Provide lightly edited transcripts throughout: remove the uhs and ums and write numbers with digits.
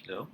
Hello?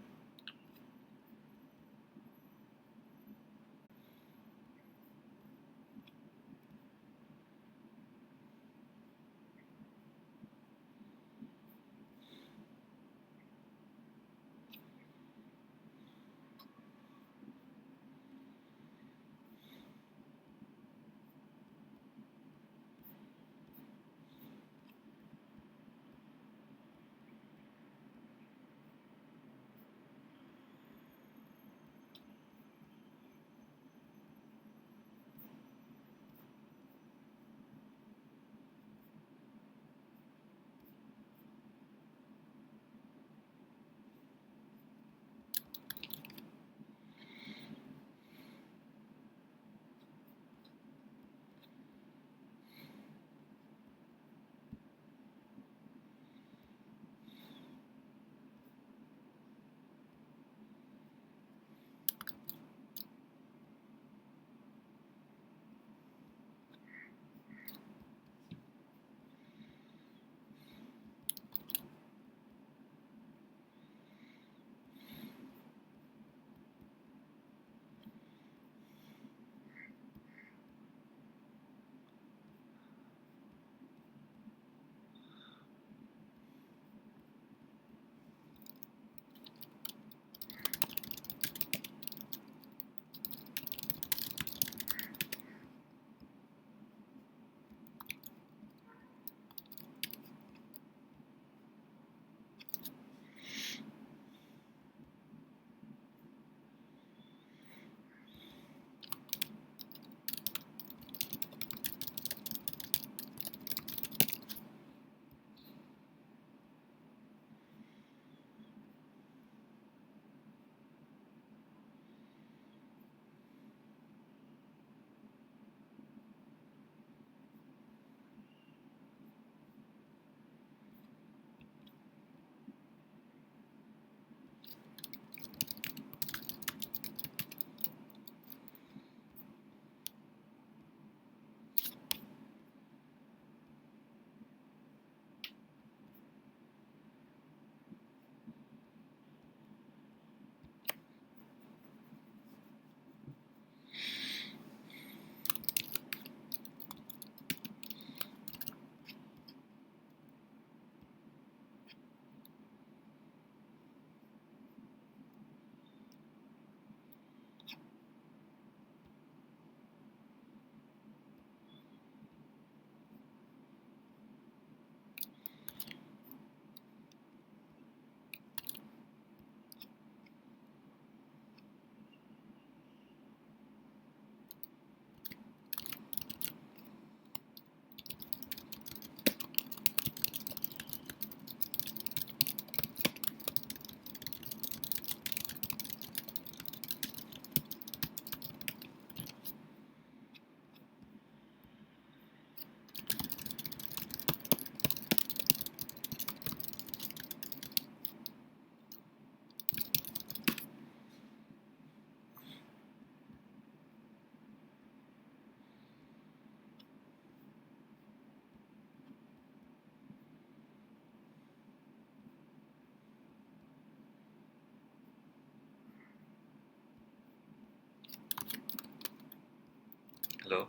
Hello?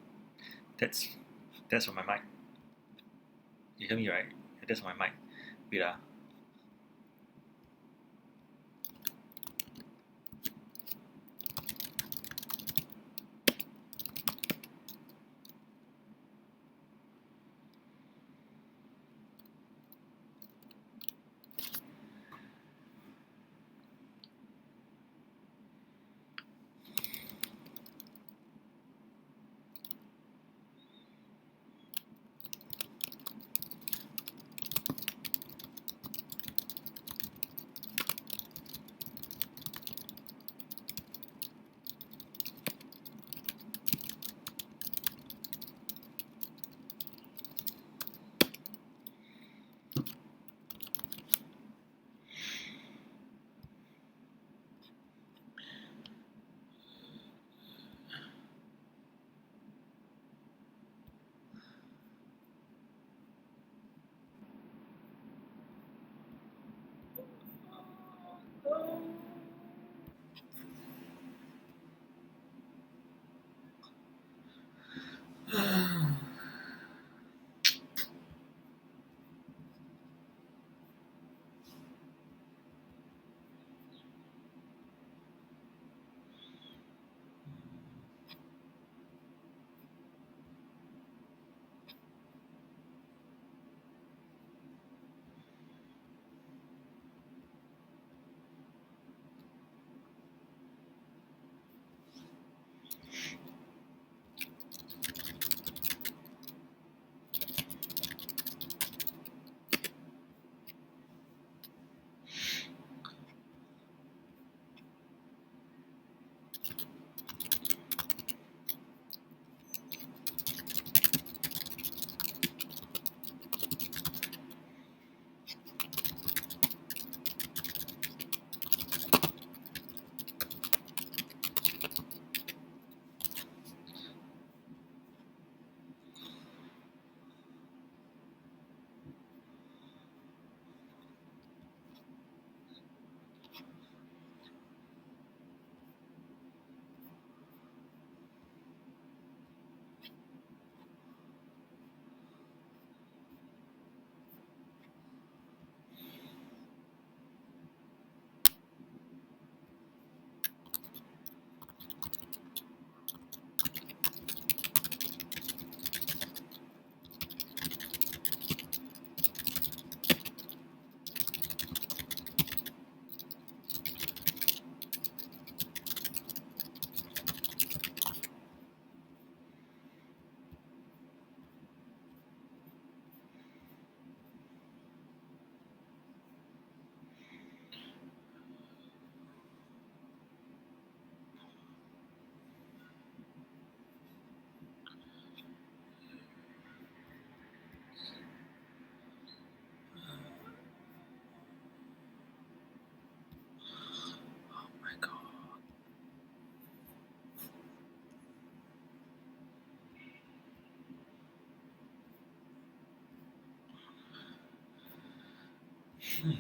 That's that's on my mic. You hear me right? That's on my mic. Wait ah. Hmm.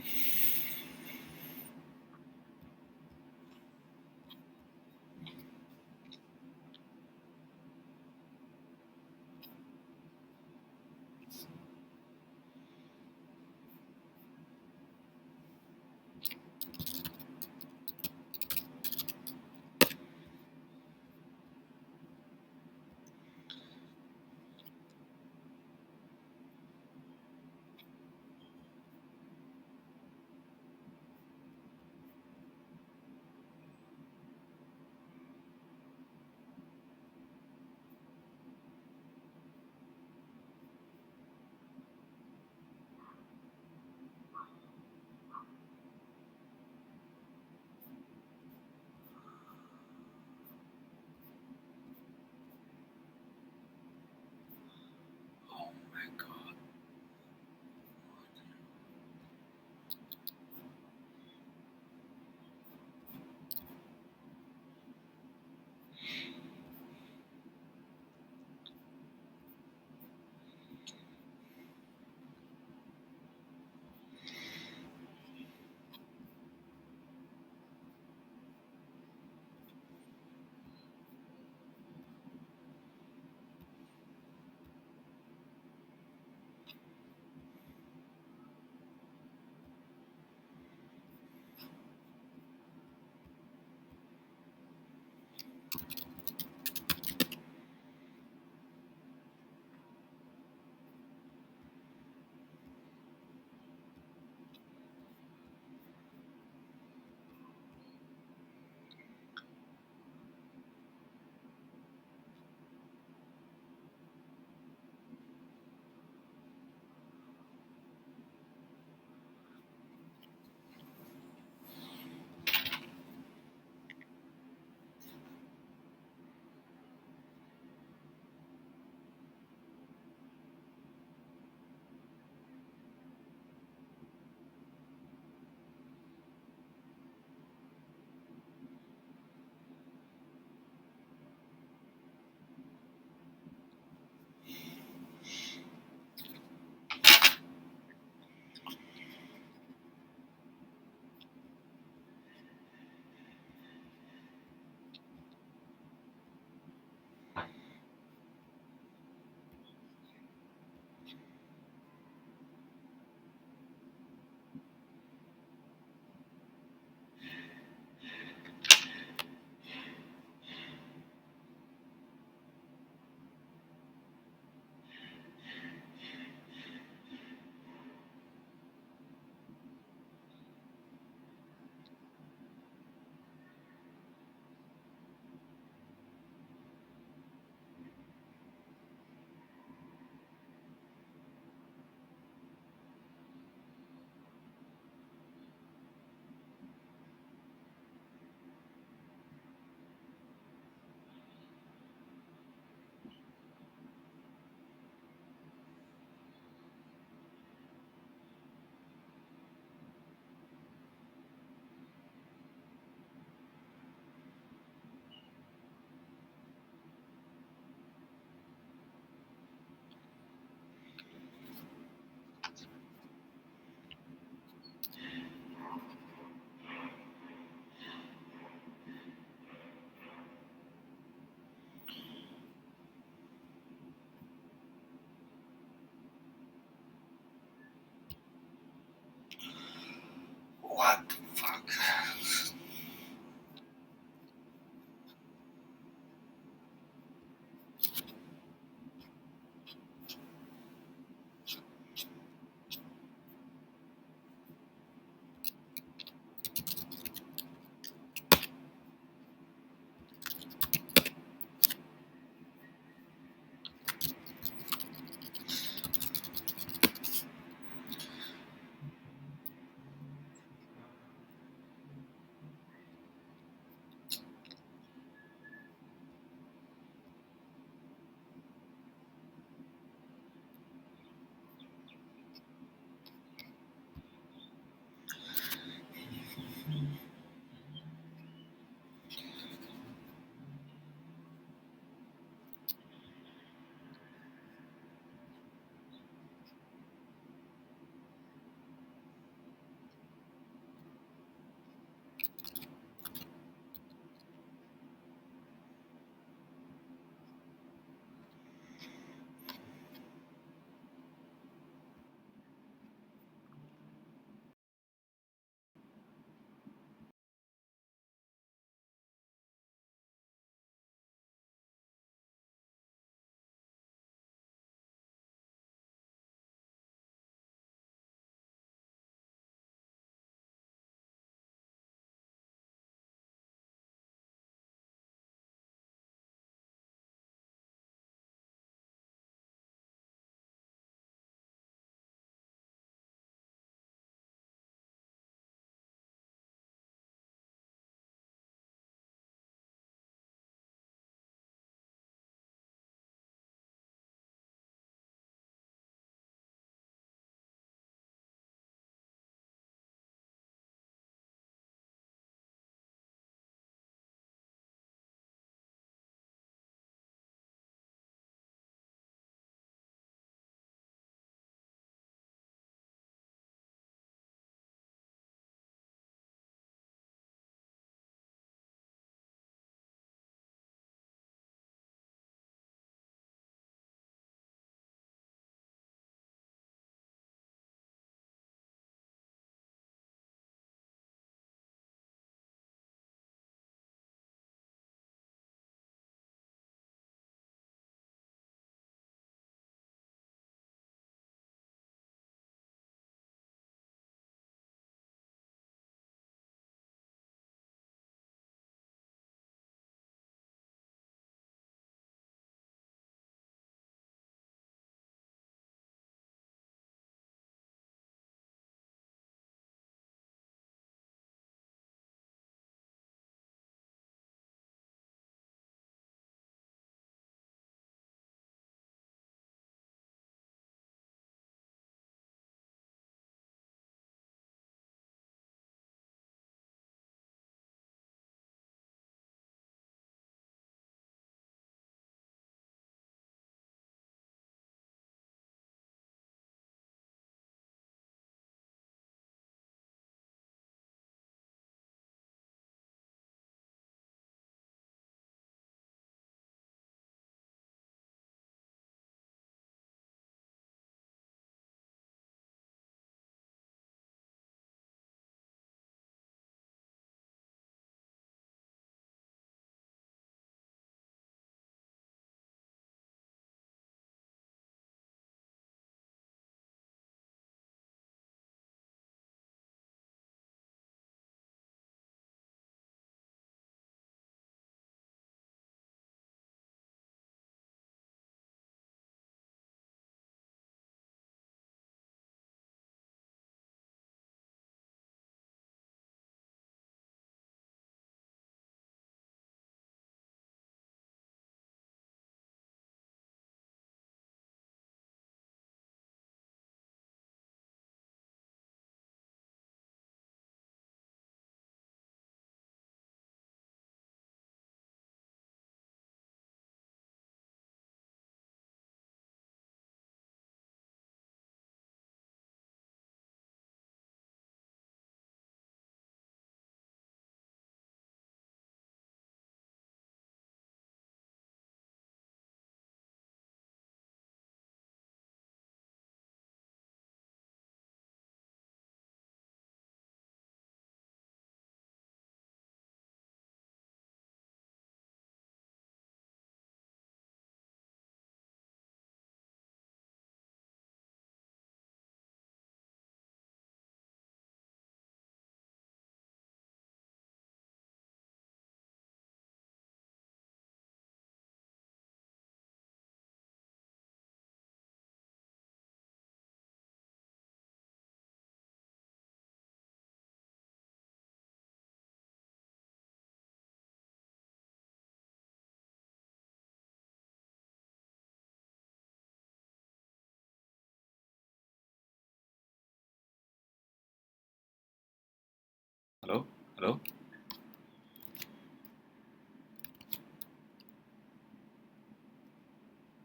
Hello? Hello?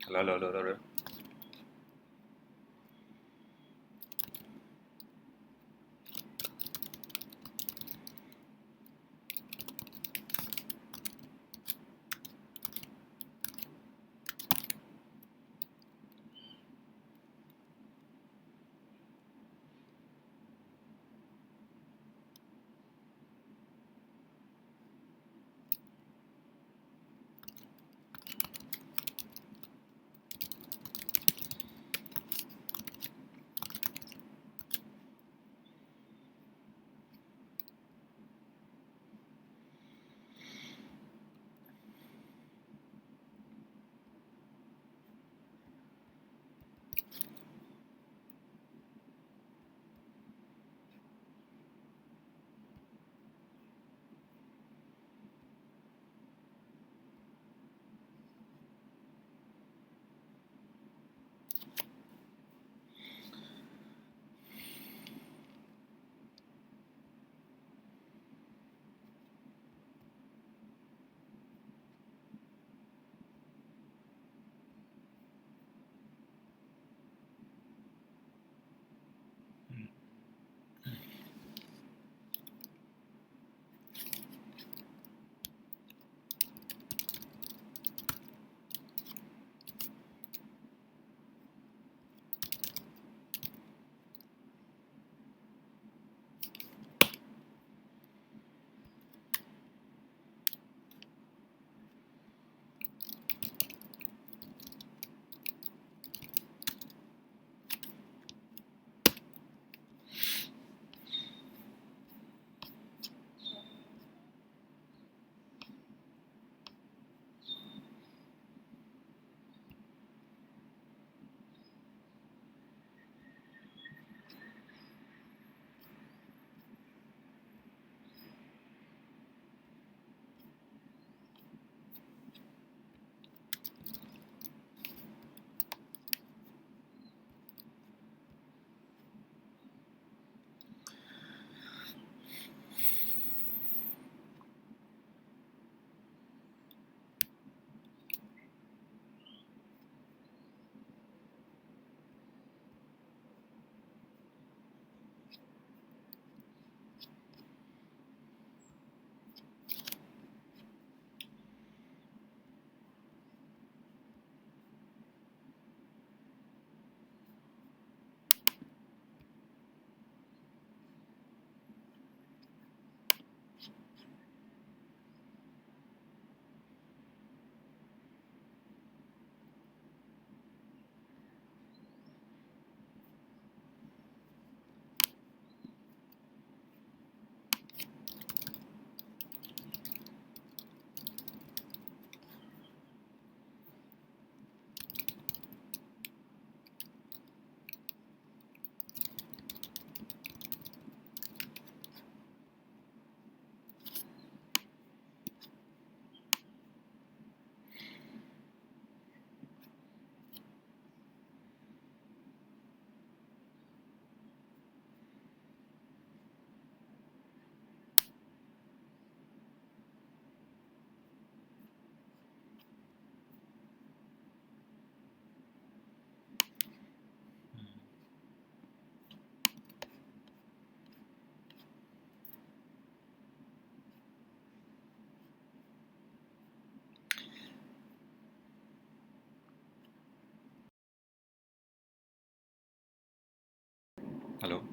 Hello, hello, hello, hello. Hello?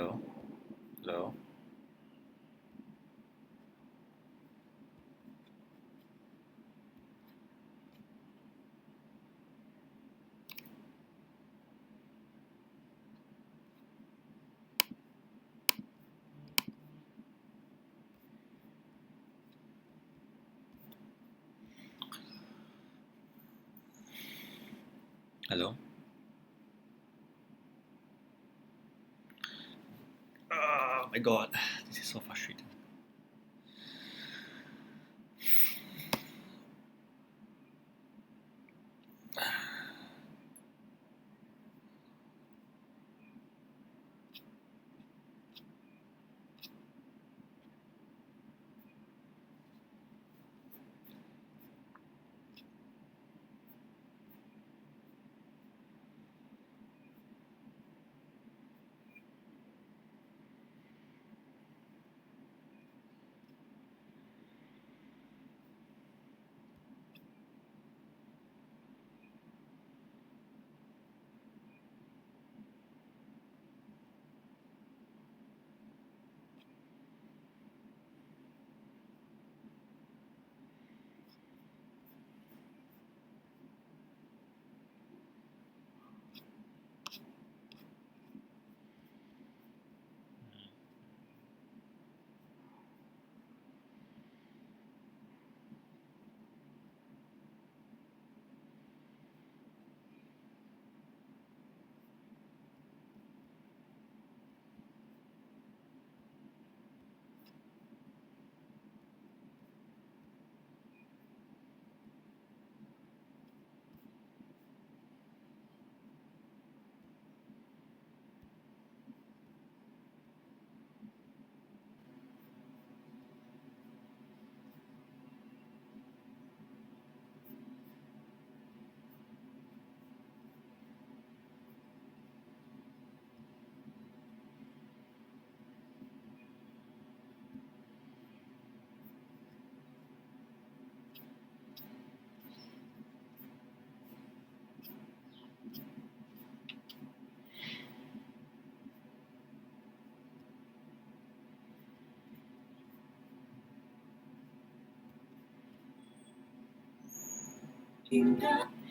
Hello? Hello? Hello? Oh my god, this is so frustrating.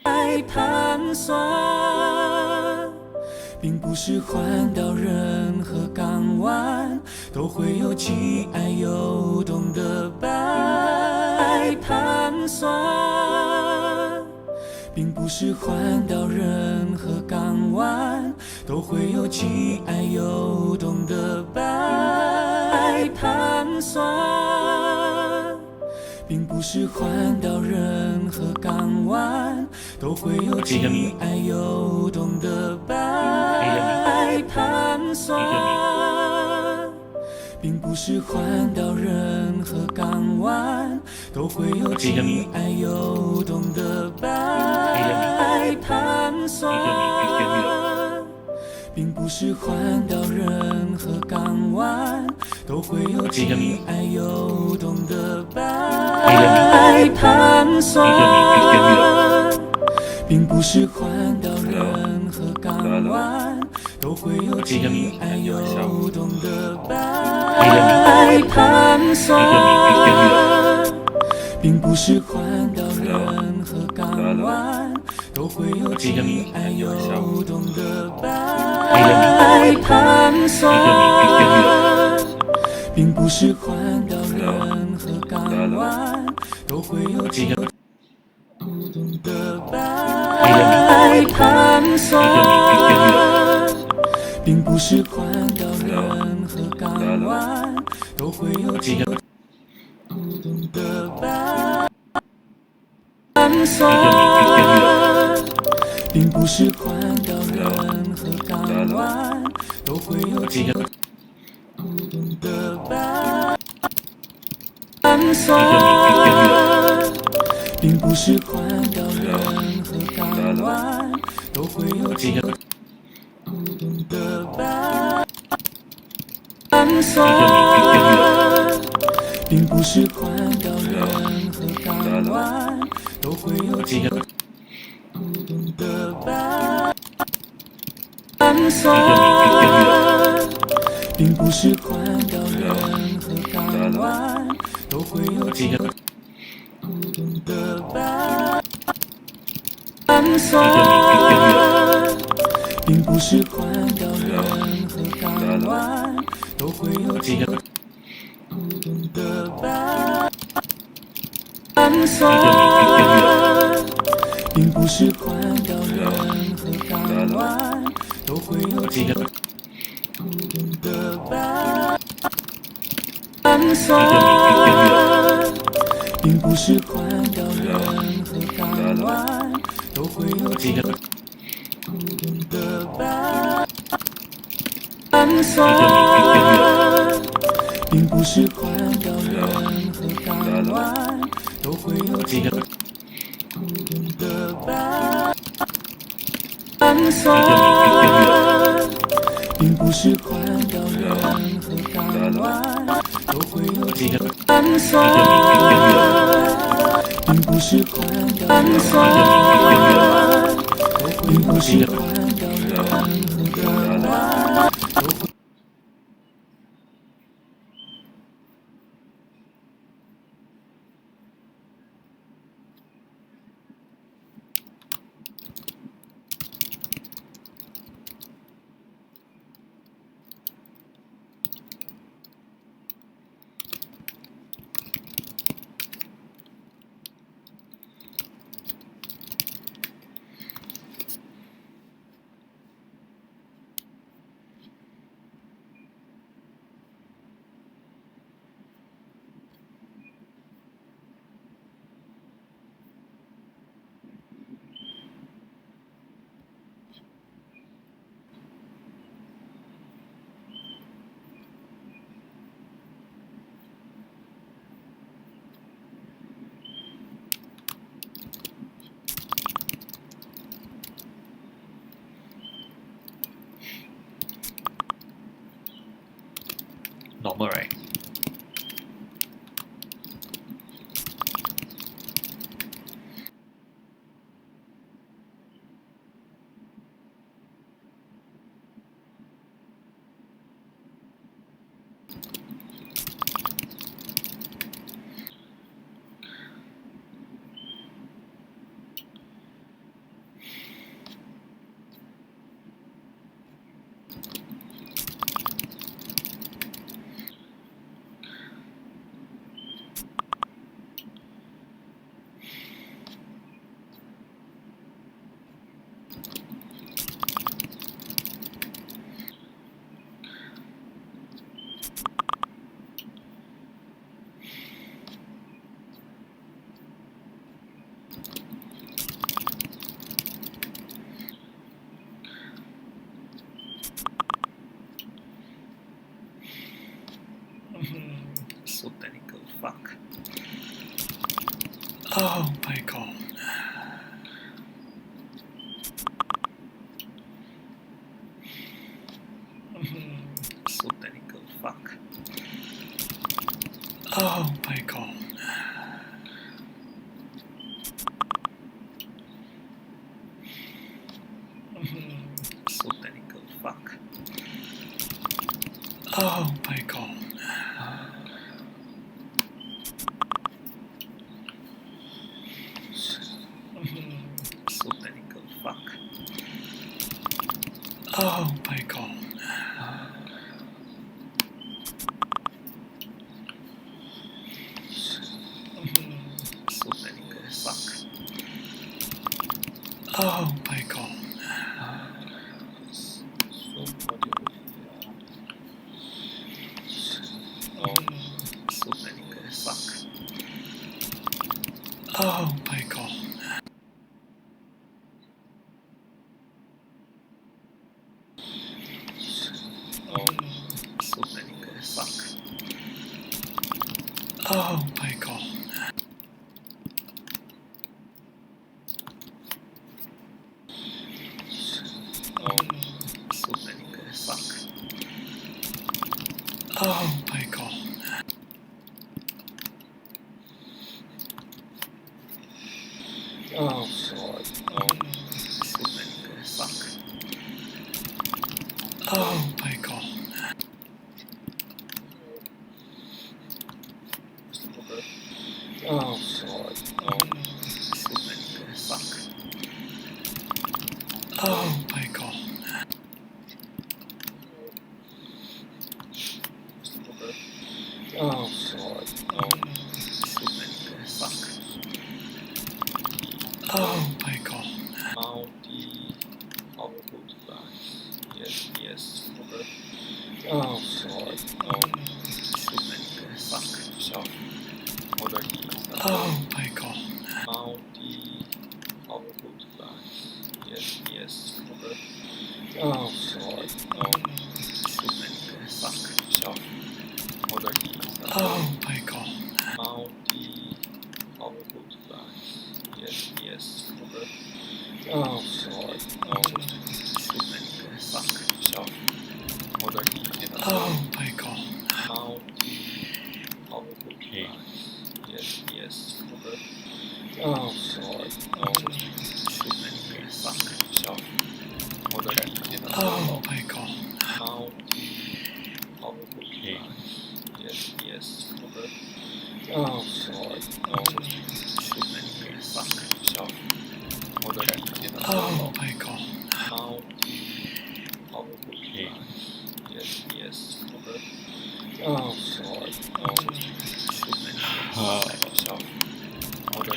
来盘算，并不是环岛任何港湾都会有既爱又懂得摆盘算，并不是环岛任何港湾都会有既爱又懂得摆盘算。并不是环岛任何港湾都会有既爱又懂得摆盘算，并不是环岛任何港湾都会有既爱又懂得摆盘算，并不是环岛任何港湾都会有既爱又懂得摆盘算，并不是环岛任何港湾都会有既爱又懂得摆盘算，并不是环岛任何港湾都会有既爱又懂得摆盘算，并不是环岛任何港湾都会有既爱又懂得摆盘算，并不是环岛任何港湾都会有既爱又懂得摆盘算，并不是环岛任何港湾都会有既爱又懂得摆盘算，并不是环岛任何港湾都会有既爱又懂得摆盘算，并不是环岛任何港湾都会有既爱又懂得摆盘算，不是环岛任何港湾都会有几个孤独的伴算，并不是环岛任何港湾都会有几个孤独的伴算，并不是环岛任何港湾都会有几个孤独的伴算，并不是环岛任何港湾都会有几个孤独的伴算，并不是环岛任何港湾都会有几个孤独的伴算，并不是环岛任何港湾都会有几个算，并不是环岛算，并不是环岛任何港湾都会。Normal, right? So technical, fuck. Oh my god. So technical, fuck. Oh my god. So technical, fuck. Oh my god. So technical, fuck. Oh my god. So technical, fuck. Oh my god. So technical, fuck. Oh my god. So technical, fuck. Oh my god. So technical, fuck. Oh my god. Oh god. So technical, fuck. Oh my god. Oh God. Fuck. Oh my God. Oh God. Fuck. Oh my God. Output flags. Yes. Oh God. Fuck. Shelf. Order Oh my God. output flags. Yes. Oh God. Fuck. Shelf. Order Oh my God. output flags. Yes. Oh God. Fuck. Shelf. Order Oh my God. output Okay. flags. Yes. Oh God. Fuck. Shelf. Order Oh my God. output Okay. flags. Yes. Oh God. Fuck. Shelf. Order Oh my God. output Okay. flags. Yes. Oh God. Shelf. Order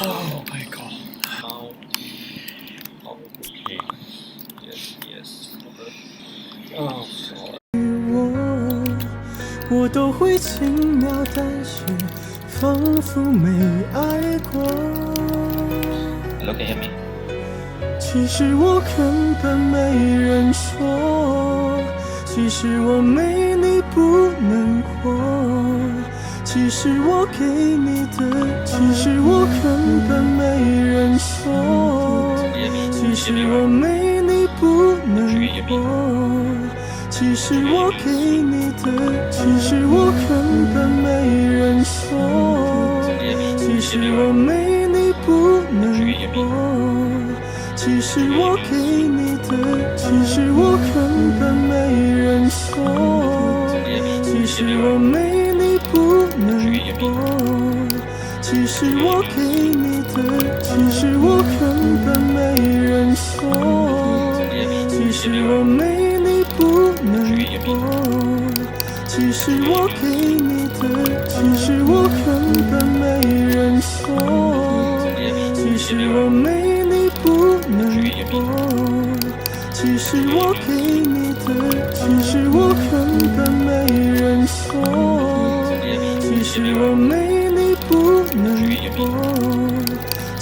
Oh my God. output Okay. flags. Yes. Oh God. 我都会轻描淡写，仿佛没爱过。 Hello, can you hear me? 其实我根本没人说，其实我没你不能过，其实我给你的，其实我根本没人说，其实我没你不能过，其实我给你的，其实我根本没人说，其实我没你不能过。其实我给你的，其实我根本没人说，其实我没你不能过，其实我给你的，其实我根本没人说，其实我没你不能过，其实我给你的，其实我根本没人说，其实我没你不能过，其实我给你的，其实我根本没人说，其实我没你不能过，其实我给你的，其实我根本没人说，其实我没你不能过，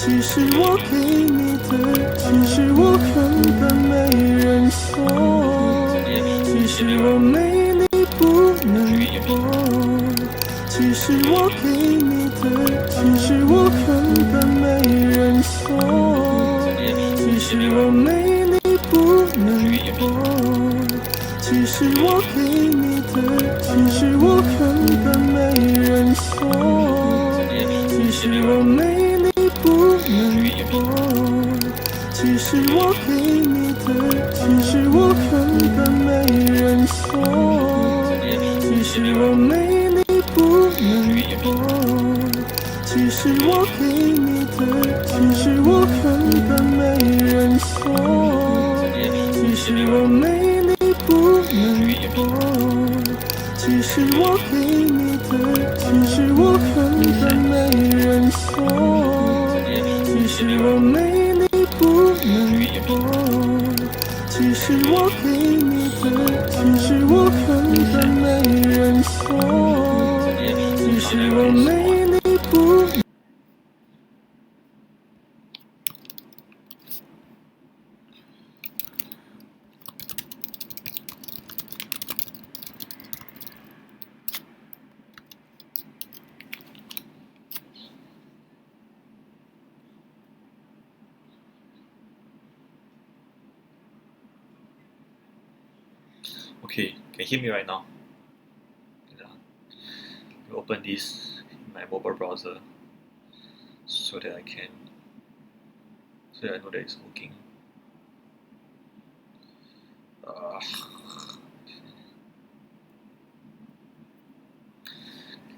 其实我给你的，其实我根本没人说，其实我没你不能过，其实我给你的，其实我根本没人说，其实我没你不能过，其实我给你的，其实我根本没人说，其实我没你不能过，其实我给你的，其实我根本没人说，其实我没你不能过，其实我给你的，其实我根本没人说，其实我没你不能过，其实我给你的，其实我根本没人说，其实我没你不。Okay, can you hear me right now? Yeah. Let me open this in my mobile browser so that I know that it's working. Okay,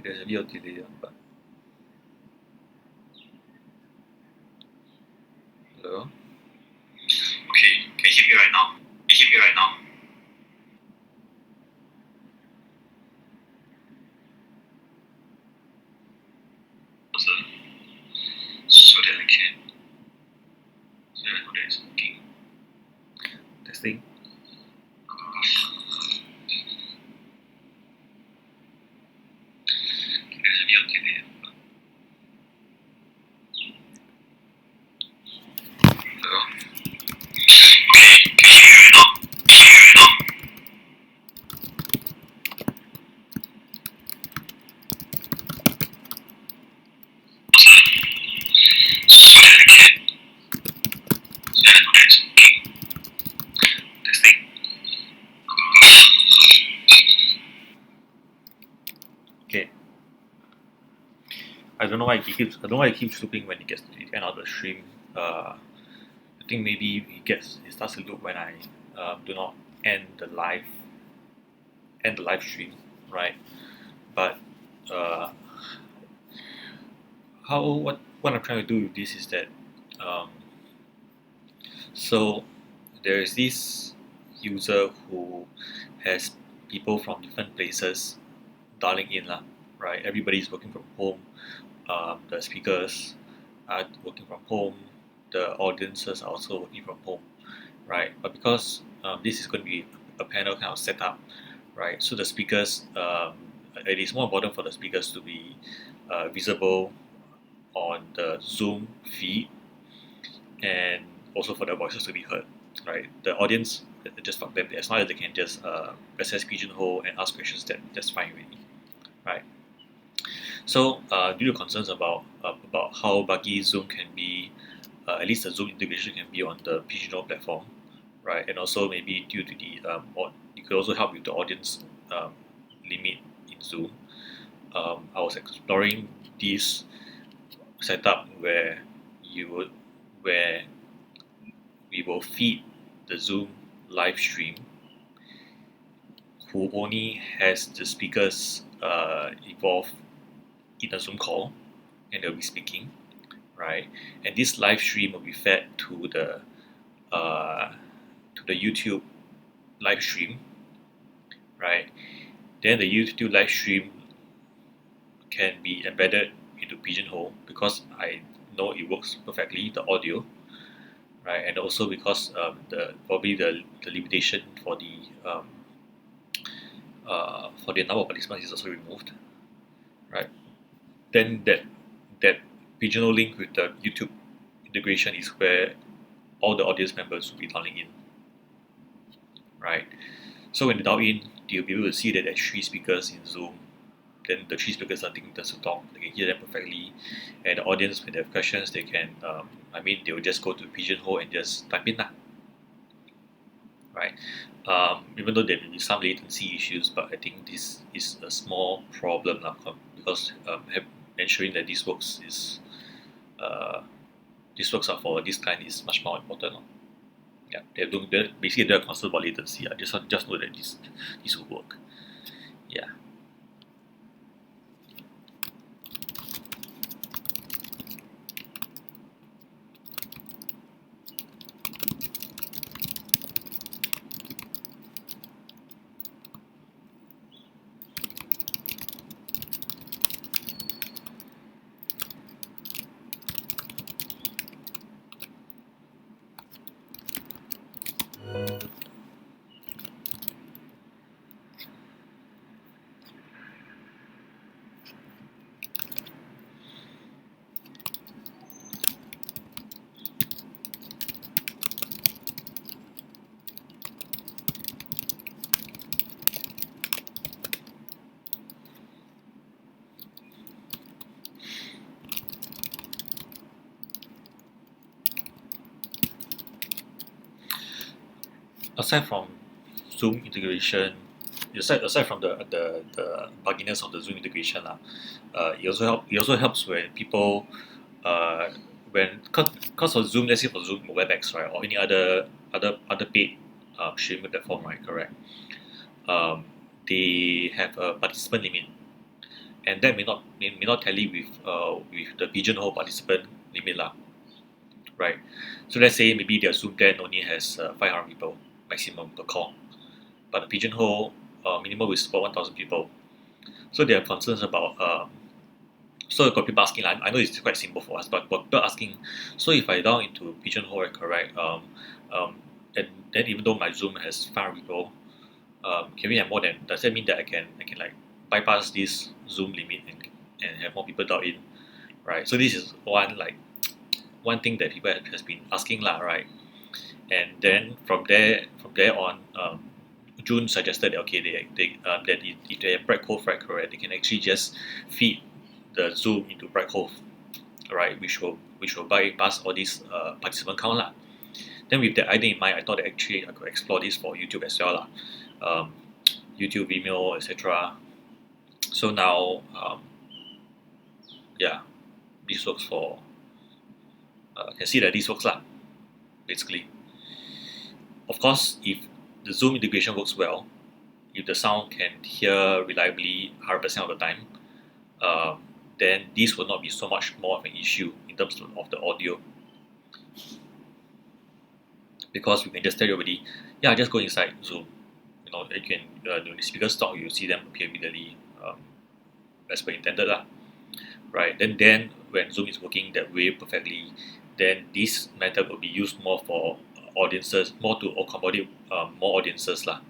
there's a bit of delay, but Hello? Okay, can you hear me right now? Can you hear me right now? So that I can, so that I know that it's working. Testing. Okay, there's a bit of delay. Hello? Okay, can you hear me right now? Can you hear me right now? So that I can, so that I know that it's working. Testing. Okay. I don't know why it keeps looping when it gets to the end of the stream. I think maybe it starts to loop when I do not end the live stream, right? But uh, what I'm trying to do with this is that um, so there is this user who has people from different places dialing in lah, right? Everybody's working from home. The speakers are working from home. The audiences are also working from home, right? But because this is going to be a panel kind of setup, right? So the speakers, it is more important for the speakers to be visible on the Zoom feed, and also for their voices to be heard, right? The audience, just fuck them. As long as they can just access Pigeonhole and ask questions, that's fine with me, right? So due to concerns about how buggy Zoom can be, at least the Zoom integration can be on the Pigeonhole platform, right? And also maybe due to the you could also help with the audience limit in Zoom. I was exploring this setup where we will feed the Zoom live stream who only has the speakers involved in a Zoom call, and they'll be speaking, right? And this live stream will be fed uh, to the YouTube live stream, right? Then the YouTube live stream can be embedded into Pigeonhole because I know it works perfectly, the audio, right? And also because the limitation for the number of participants is also removed, right? Then that Pigeonhole link with the YouTube integration is where all the audience members will be dialing in, right? So when they dial in, you'll be able to see that there's three speakers in Zoom. Then the three speakers are taking turns to talk. They can hear them perfectly, and the audience, when they have questions, they can. They will just go to Pigeonhole and just type in lah, right? Even though there may be some latency issues, but I think this is a small problem lah, because ensuring that this works out for this kind is much more important. Lor. Yeah, they're basically they're concerned about latency. I just know that this will work. Yeah. Aside from Zoom integration, aside from the bugginess of the Zoom integration lah, it also helps when people when cause of Zoom, let's say for Zoom WebEx, right, or any other paid streaming platform, right, correct. They have a participant limit, and that may not tally with the Pigeonhole participant limit lah, right? So let's say maybe their Zoom plan only has 500 people maximum per call, but the Pigeonhole minimum is about 1,000 people. So there are concerns about so got people asking, I know it's quite simple for us, but people asking, so if I down into Pigeonhole, correct, and then even though my Zoom has 500 people, can we have more than, does that mean that I can like bypass this Zoom limit and have more people dial in, right? So this is one thing that people has been asking lah, right? And then from there on, June suggested that okay, that if they have Bright Cove, right, correct, they can actually just feed the Zoom into Bright Cove, right, which will bypass all these participant count lah. Then with that idea in mind, I thought that actually I could explore this for YouTube as well lah, YouTube, Vimeo, etc. So now, yeah, this works for. Can see that this works lah, basically. Of course, if the Zoom integration works well, if the sound can hear reliably 100% of the time, then this will not be so much more of an issue in terms of the audio. Because we can just tell everybody, yeah, just go inside Zoom. You know, you can when the speakers talk, you'll see them appear immediately, as per intended lah. Right? Then when Zoom is working that way perfectly, then this method will be used more for audiences, more to accommodate more audiences lah.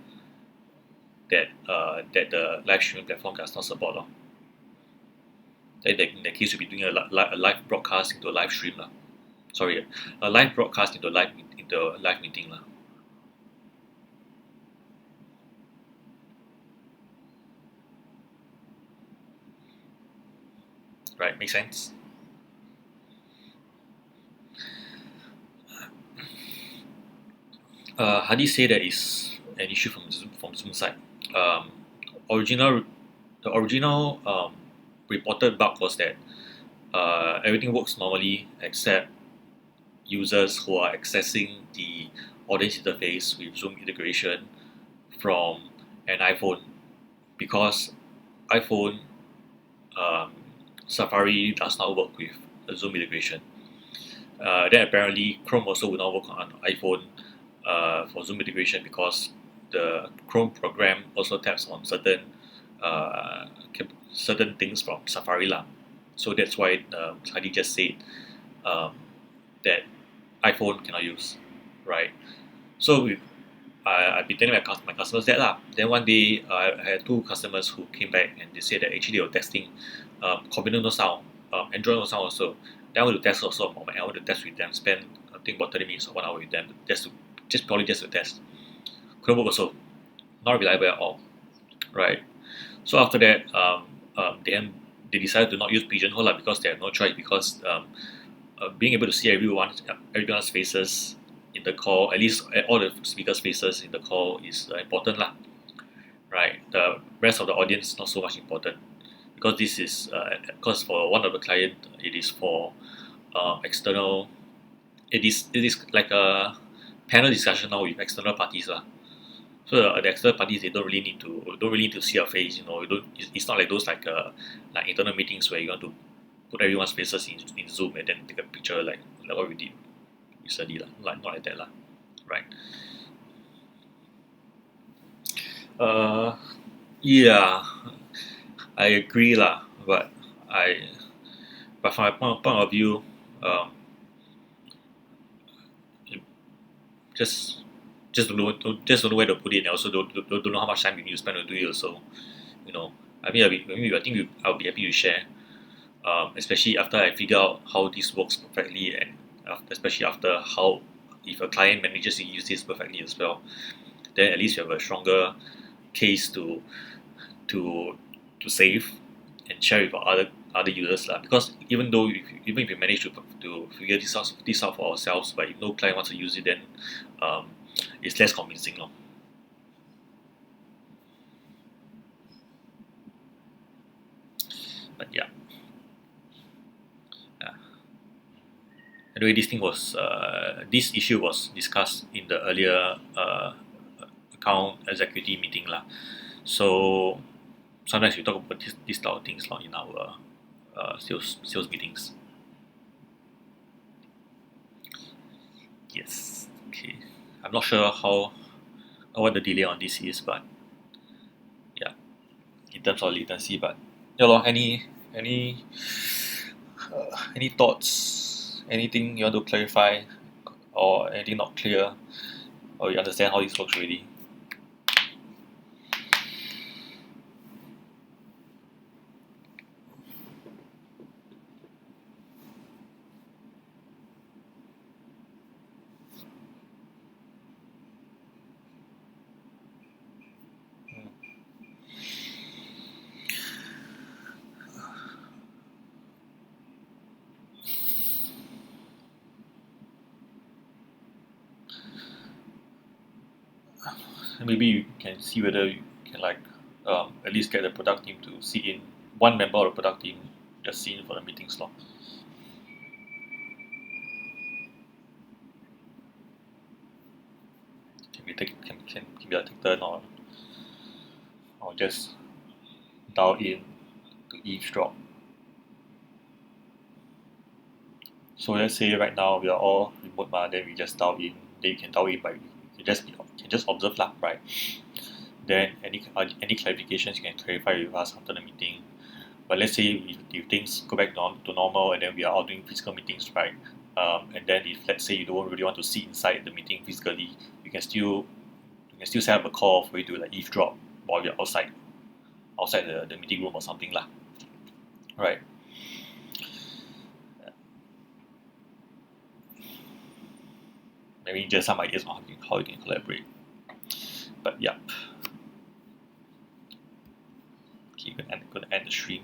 That the live streaming platform does not support lah. Then in that case, we'll be doing a live broadcast into a live stream lah. Sorry, a live broadcast into a live meeting lah. Right, make sense? Hadi say that is an issue from Zoom side. The original reported bug was that everything works normally except users who are accessing the audience interface with Zoom integration from an iPhone, because iPhone Safari does not work with the Zoom integration. Then apparently Chrome also will not work on iPhone for Zoom integration, because the Chrome program also taps on certain things from Safari lah. So that's why Hadi just said that iPhone cannot use, right? So I've been telling my customers that lah. Then one day I had two customers who came back and they said that actually they were testing Combino no sound, Android no sound also. Then I want to test also on my, I want to test with them, spend I think about 30 minutes or 1 hour with them just to test. Couldn't work also, not reliable at all, right? So after that, they decided to not use Pigeonhole lah, because they have no choice, because being able to see everyone's faces in the call, at least all the speakers' faces in the call, is important lah, right? The rest of the audience not so much important, because this is because for one of the client it is for external. It is like a panel discussion now with external parties lah. So the external parties, they don't really need to see your face. You know, it's not like those like internal meetings where you want to put everyone's faces in Zoom and then take a picture like what we did recently lah. Not like that lah, right? Yeah, I agree lah, but from my point of view, just don't know where to put it, and also don't know how much time you need to spend to do it also. You know, I mean, I'll be happy to share, especially after I figure out how this works perfectly, and especially after how, if a client manages to use this perfectly as well, then at least you have a stronger case to save and share with other users lah. Because even if we manage to figure this out for ourselves, but if no client wants to use it, then it's less convincing lor. But yeah. Anyway, this issue was discussed in the earlier account executive meeting lah. So sometimes we talk about this type of things in our sales meetings. Yes. Okay. I'm not sure what the delay on this is, but yeah, in terms of latency, but yeah, lor, any thoughts, anything you want to clarify, or anything not clear, or you understand how this works already? Maybe you can see whether you can like at least get the product team to sit in, one member of the product team just sit in for the meeting slot. Can be a take turn, or just dial in to eavesdrop. So let's say right now we are all remote, then we just dial in. Then you can dial in, but you can just observe lah, right? Then any clarifications you can clarify with us after the meeting. But let's say if things go back to normal and then we are all doing physical meetings, right? And then if let's say you don't really want to sit inside the meeting physically, you can still set up a call for you to like eavesdrop while you're outside the meeting room or something lah. Right. Maybe just some ideas on how you can collaborate. But yeah. Okay, gonna end the stream.